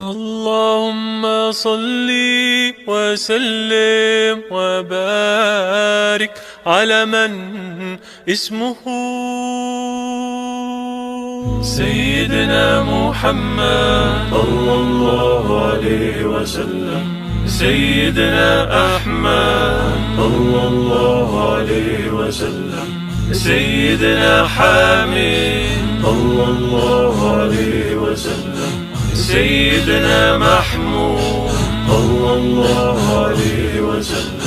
اللهم صل وسلم وبارك على من اسمه سيدنا محمد صلى الله عليه وسلم، سيدنا أحمد صلى الله عليه وسلم، سيدنا حميد صلى الله عليه وسلم، سيدنا محمود صلى الله عليه وسلم،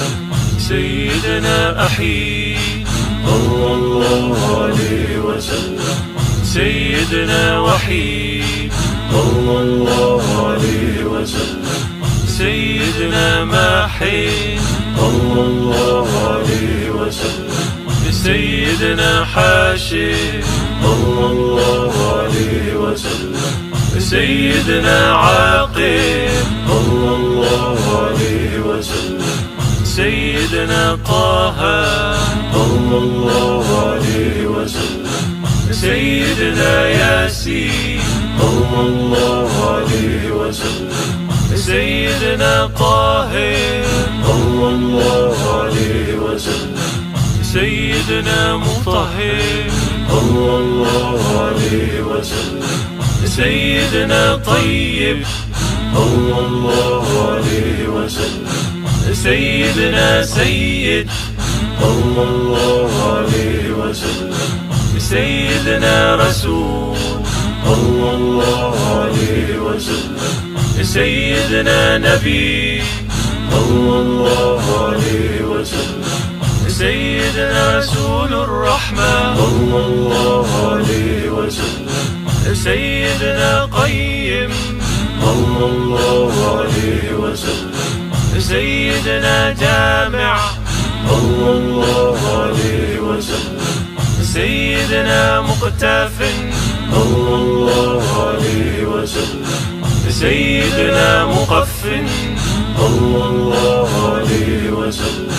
سيدنا أحيي صلى الله عليه وسلم، سيدنا وحيد صلى الله عليه وسلم، سيدنا ماحي صلى الله عليه وسلم، سيدنا حاشر صلى الله عليه وسلم، سيدنا عاقب صلى الله عليه وسلم، سيدنا طه صلى الله عليه وسلم، سيدنا ياسين صلى الله عليه وسلم، سيدنا طاهر صلى الله عليه وسلم، سيدنا مطهر صلى الله عليه وسلم، سيدنا طيب صلى الله عليه وسلم، سيدنا سيد صلى الله عليه وسلم، سيدنا رسول صلى الله عليه وسلم، سيدنا نبي صلى الله عليه وسلم، سيدنا رسول الرحمة صلى الله عليه وسلم، سيدنا قيم صلى الله عليه وسلم، سيدنا جامع صلى الله عليه وسلم، سيدنا مقتف صلى الله عليه وسلم، سيدنا مقف صلى الله عليه وسلم،